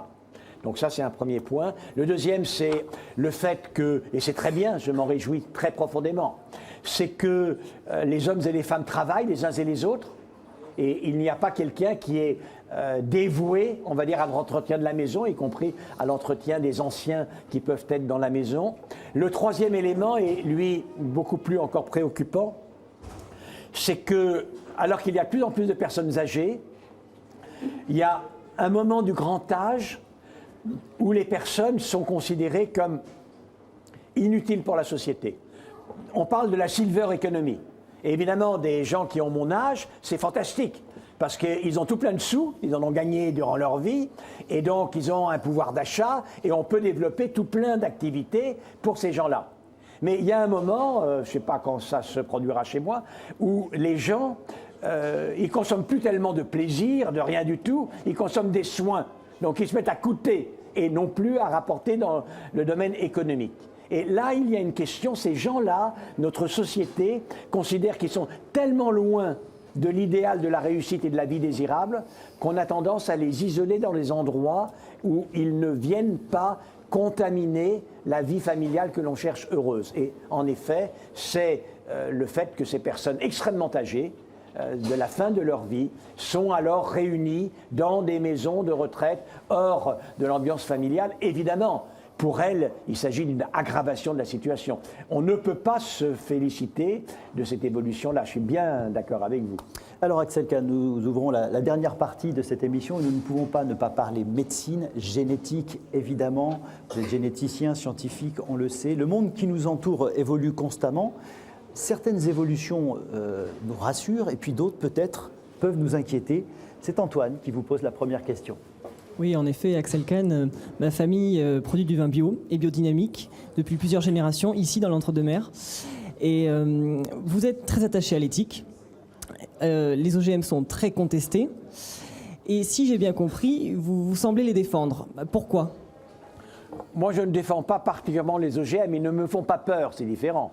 Donc ça, c'est un premier point. Le deuxième, c'est le fait que, et c'est très bien, je m'en réjouis très profondément, c'est que les hommes et les femmes travaillent les uns et les autres, et il n'y a pas quelqu'un qui est dévoué, on va dire, à l'entretien de la maison, y compris à l'entretien des anciens qui peuvent être dans la maison. Le troisième élément, et lui, beaucoup plus encore préoccupant, c'est que, alors qu'il y a de plus en plus de personnes âgées, il y a un moment du grand âge où les personnes sont considérées comme inutiles pour la société. On parle de la silver economy. Et évidemment, des gens qui ont mon âge, c'est fantastique, parce qu'ils ont tout plein de sous, ils en ont gagné durant leur vie, et donc ils ont un pouvoir d'achat, et on peut développer tout plein d'activités pour ces gens-là. Mais il y a un moment, je ne sais pas quand ça se produira chez moi, où les gens, ils consomment plus tellement de plaisir, de rien du tout, ils consomment des soins. Donc ils se mettent à coûter et non plus à rapporter dans le domaine économique. Et là, il y a une question, ces gens-là, notre société considère qu'ils sont tellement loin de l'idéal de la réussite et de la vie désirable qu'on a tendance à les isoler dans les endroits où ils ne viennent pas contaminer la vie familiale que l'on cherche heureuse. Et en effet, c'est le fait que ces personnes extrêmement âgées, de la fin de leur vie, sont alors réunies dans des maisons de retraite hors de l'ambiance familiale. Évidemment, pour elles, il s'agit d'une aggravation de la situation. On ne peut pas se féliciter de cette évolution-là. Je suis bien d'accord avec vous. Alors Axel Kahn, nous ouvrons la dernière partie de cette émission et nous ne pouvons pas ne pas parler médecine, génétique évidemment. Vous êtes généticien, scientifique, on le sait. Le monde qui nous entoure évolue constamment. Certaines évolutions nous rassurent et puis d'autres peut-être peuvent nous inquiéter. C'est Antoine qui vous pose la première question. Oui, en effet, Axel Kahn, ma famille produit du vin bio et biodynamique depuis plusieurs générations, ici dans l'Entre-deux-Mers. Et vous êtes très attaché à l'éthique. Les OGM sont très contestés. Et si j'ai bien compris, vous semblez les défendre. Pourquoi ? Moi, je ne défends pas particulièrement les OGM, ils ne me font pas peur, c'est différent.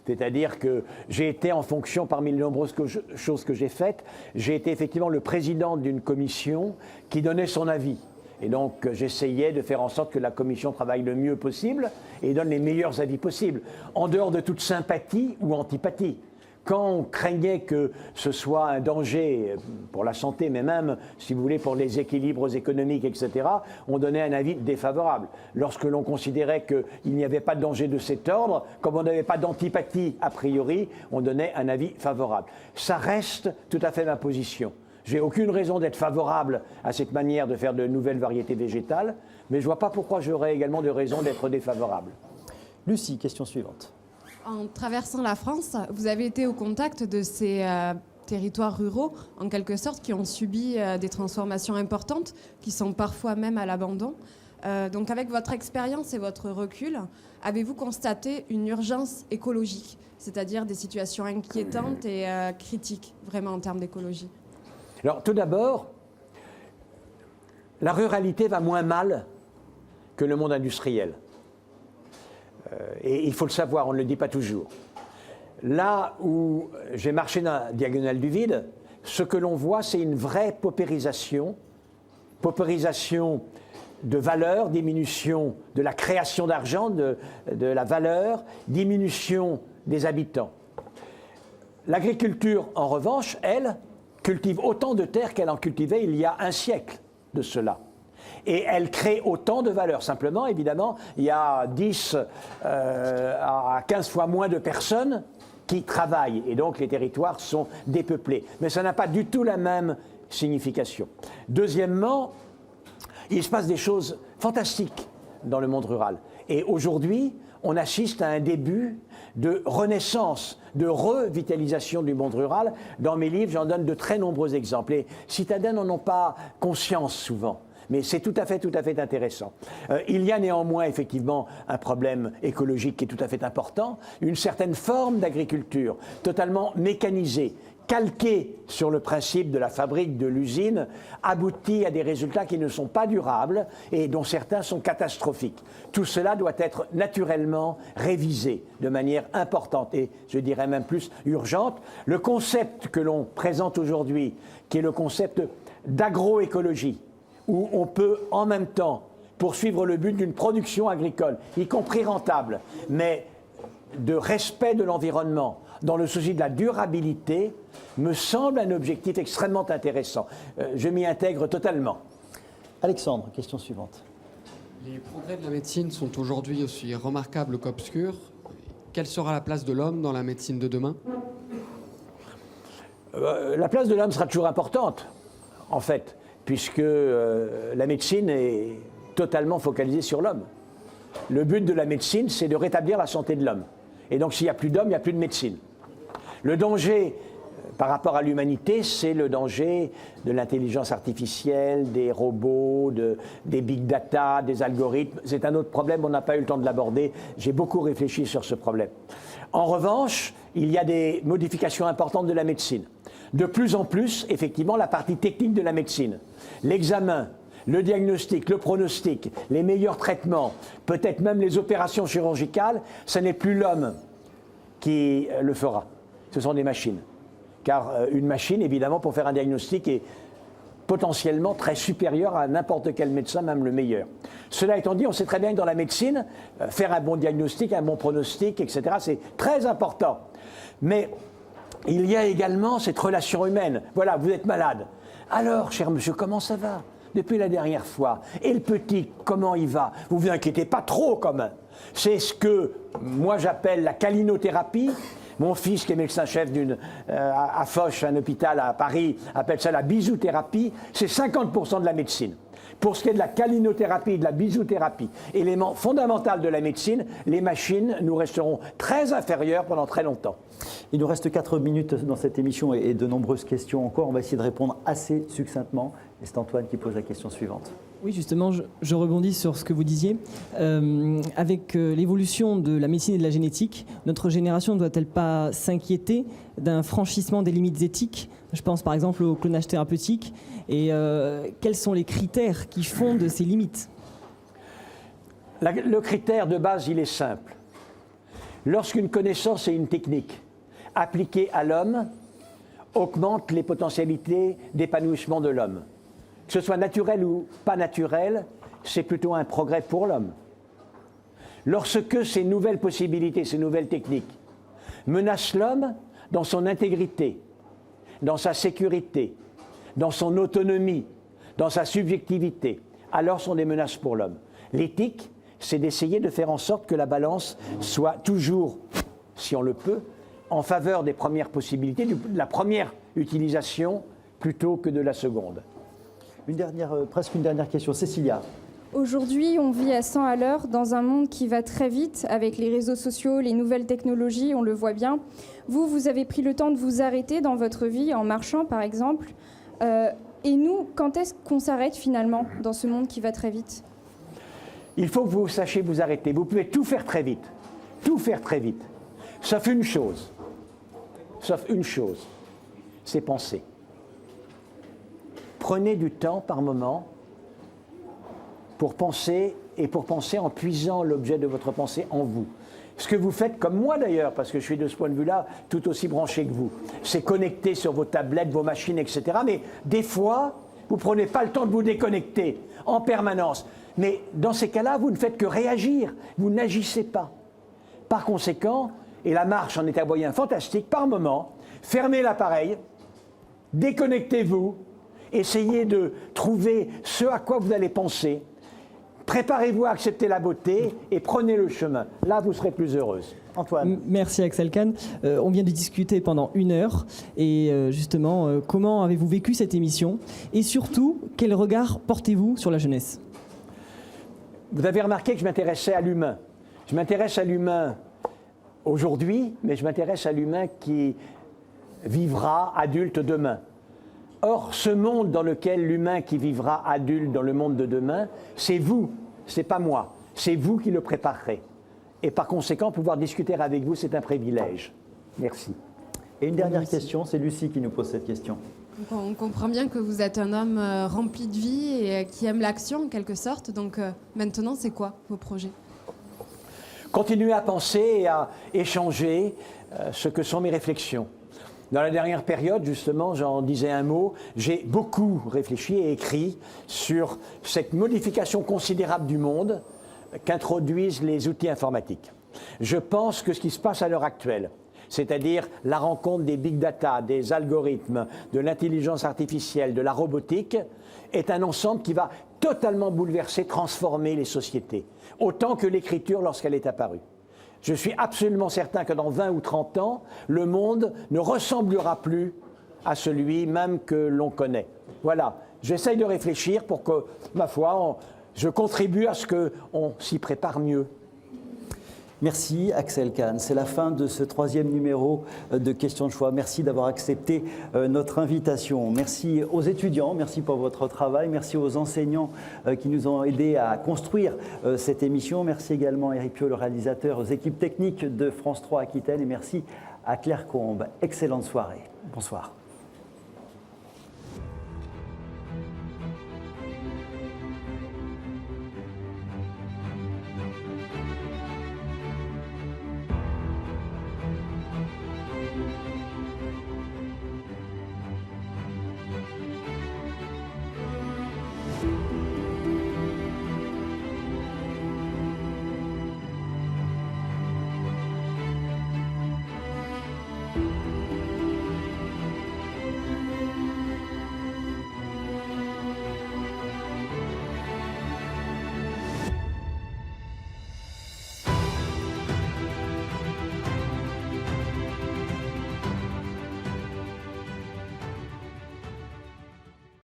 C'est-à-dire que j'ai été en fonction, parmi les nombreuses choses que j'ai faites, j'ai été effectivement le président d'une commission qui donnait son avis. Et donc j'essayais de faire en sorte que la commission travaille le mieux possible et donne les meilleurs avis possibles, en dehors de toute sympathie ou antipathie. Quand on craignait que ce soit un danger pour la santé, mais même, si vous voulez, pour les équilibres économiques, etc., on donnait un avis défavorable. Lorsque l'on considérait qu'il n'y avait pas de danger de cet ordre, comme on n'avait pas d'antipathie a priori, on donnait un avis favorable. Ça reste tout à fait ma position. J'ai aucune raison d'être favorable à cette manière de faire de nouvelles variétés végétales, mais je ne vois pas pourquoi j'aurais également de raison d'être défavorable. Lucie, question suivante. En traversant la France, vous avez été au contact de ces territoires ruraux, en quelque sorte, qui ont subi des transformations importantes, qui sont parfois même à l'abandon. Donc avec votre expérience et votre recul, avez-vous constaté une urgence écologique, c'est-à-dire des situations inquiétantes et critiques, vraiment en termes d'écologie ? Alors tout d'abord, la ruralité va moins mal que le monde industriel. Et il faut le savoir, on ne le dit pas toujours. Là où j'ai marché dans la diagonale du vide, ce que l'on voit, c'est une vraie paupérisation de valeur, diminution de la création d'argent, de la valeur, diminution des habitants. L'agriculture, en revanche, elle, cultive autant de terres qu'elle en cultivait il y a un siècle de cela. Et elle crée autant de valeur. Simplement, évidemment, il y a 10 à 15 fois moins de personnes qui travaillent. Et donc, les territoires sont dépeuplés. Mais ça n'a pas du tout la même signification. Deuxièmement, il se passe des choses fantastiques dans le monde rural. Et aujourd'hui, on assiste à un début de renaissance, de revitalisation du monde rural. Dans mes livres, j'en donne de très nombreux exemples. Les citadins n'en ont pas conscience souvent. Mais c'est tout à fait intéressant. Il y a néanmoins effectivement un problème écologique qui est tout à fait important, une certaine forme d'agriculture totalement mécanisée, calquée sur le principe de la fabrique, de l'usine, aboutit à des résultats qui ne sont pas durables et dont certains sont catastrophiques. Tout cela doit être naturellement révisé de manière importante et je dirais même plus urgente. Le concept que l'on présente aujourd'hui, qui est le concept d'agroécologie, où on peut en même temps poursuivre le but d'une production agricole, y compris rentable, mais de respect de l'environnement, dans le souci de la durabilité, me semble un objectif extrêmement intéressant. Je m'y intègre totalement. Alexandre, question suivante. Les progrès de la médecine sont aujourd'hui aussi remarquables qu'obscurs. Quelle sera la place de l'homme dans la médecine de demain ? La place de l'homme sera toujours importante, en fait, puisque la médecine est totalement focalisée sur l'homme. Le but de la médecine, c'est de rétablir la santé de l'homme. Et donc, s'il n'y a plus d'homme, il n'y a plus de médecine. Le danger par rapport à l'humanité, c'est le danger de l'intelligence artificielle, des robots, des big data, des algorithmes. C'est un autre problème, on n'a pas eu le temps de l'aborder. J'ai beaucoup réfléchi sur ce problème. En revanche, il y a des modifications importantes de la médecine. De plus en plus, effectivement, la partie technique de la médecine, l'examen, le diagnostic, le pronostic, les meilleurs traitements, peut-être même les opérations chirurgicales, ce n'est plus l'homme qui le fera. Ce sont des machines. Car une machine, évidemment, pour faire un diagnostic est potentiellement très supérieure à n'importe quel médecin, même le meilleur. Cela étant dit, on sait très bien que dans la médecine, faire un bon diagnostic, un bon pronostic, etc., c'est très important. Mais il y a également cette relation humaine. Voilà, vous êtes malade. Alors, cher monsieur, comment ça va depuis la dernière fois? Et le petit, comment il va? Vous vous inquiétez pas trop, quand même. C'est ce que moi j'appelle la calinothérapie. Mon fils, qui est médecin-chef à Foch, un hôpital à Paris, appelle ça la bisouthérapie. C'est 50% de la médecine. Pour ce qui est de la calinothérapie et de la bisouthérapie, élément fondamental de la médecine, les machines nous resteront très inférieures pendant très longtemps. Il nous reste 4 minutes dans cette émission et de nombreuses questions encore. On va essayer de répondre assez succinctement. Et c'est Antoine qui pose la question suivante. Oui, justement, je rebondis sur ce que vous disiez. Avec l'évolution de la médecine et de la génétique, notre génération ne doit-elle pas s'inquiéter d'un franchissement des limites éthiques? Je pense par exemple au clonage thérapeutique. Et quels sont les critères qui fondent ces limites? Le critère de base, il est simple. Lorsqu'une connaissance et une technique appliquées à l'homme augmentent les potentialités d'épanouissement de l'homme, que ce soit naturel ou pas naturel, c'est plutôt un progrès pour l'homme. Lorsque ces nouvelles possibilités, ces nouvelles techniques menacent l'homme dans son intégrité, dans sa sécurité, dans son autonomie, dans sa subjectivité, alors sont des menaces pour l'homme. L'éthique, c'est d'essayer de faire en sorte que la balance soit toujours, si on le peut, en faveur des premières possibilités, de la première utilisation plutôt que de la seconde. Presque une dernière question. Cécilia. Aujourd'hui, on vit à 100 à l'heure dans un monde qui va très vite avec les réseaux sociaux, les nouvelles technologies, on le voit bien. Vous avez pris le temps de vous arrêter dans votre vie, en marchant par exemple. Et nous, quand est-ce qu'on s'arrête finalement dans ce monde qui va très vite? Il faut que vous sachiez vous arrêter. Vous pouvez tout faire très vite. Tout faire très vite. Sauf une chose. C'est penser. Prenez du temps par moment pour penser, et pour penser en puisant l'objet de votre pensée en vous. Ce que vous faites, comme moi d'ailleurs, parce que je suis de ce point de vue-là tout aussi branché que vous, c'est connecter sur vos tablettes, vos machines, etc. Mais des fois, vous ne prenez pas le temps de vous déconnecter en permanence. Mais dans ces cas-là, vous ne faites que réagir, vous n'agissez pas. Par conséquent, et la marche en est un moyen fantastique, par moment, fermez l'appareil, déconnectez-vous, essayez de trouver ce à quoi vous allez penser, préparez-vous à accepter la beauté et prenez le chemin. Là, vous serez plus heureuse. Antoine. Merci Axel Kahn. On vient de discuter pendant 1 heure. Et justement, comment avez-vous vécu cette émission? Et surtout, quel regard portez-vous sur la jeunesse? Vous avez remarqué que je m'intéressais à l'humain. Je m'intéresse à l'humain aujourd'hui, mais je m'intéresse à l'humain qui vivra adulte demain. Or, ce monde dans lequel l'humain qui vivra adulte dans le monde de demain, c'est vous, c'est pas moi, c'est vous qui le préparerez. Et par conséquent, pouvoir discuter avec vous, c'est un privilège. Merci. Et une dernière question, c'est Lucie qui nous pose cette question. Donc on comprend bien que vous êtes un homme rempli de vie et qui aime l'action en quelque sorte. Donc maintenant, c'est quoi vos projets? Continuer à penser et à échanger ce que sont mes réflexions. Dans la dernière période, justement, j'en disais un mot, j'ai beaucoup réfléchi et écrit sur cette modification considérable du monde qu'introduisent les outils informatiques. Je pense que ce qui se passe à l'heure actuelle, c'est-à-dire la rencontre des big data, des algorithmes, de l'intelligence artificielle, de la robotique, est un ensemble qui va totalement bouleverser, transformer les sociétés, autant que l'écriture lorsqu'elle est apparue. Je suis absolument certain que dans 20 ou 30 ans, le monde ne ressemblera plus à celui même que l'on connaît. Voilà, j'essaye de réfléchir pour que, ma foi, je contribue à ce qu'on s'y prépare mieux. Merci Axel Kahn. C'est la fin de ce 3e numéro de Questions de choix. Merci d'avoir accepté notre invitation. Merci aux étudiants, merci pour votre travail. Merci aux enseignants qui nous ont aidés à construire cette émission. Merci également à Eric Pio, le réalisateur, aux équipes techniques de France 3 Aquitaine. Et merci à Claire Combe. Excellente soirée. Bonsoir.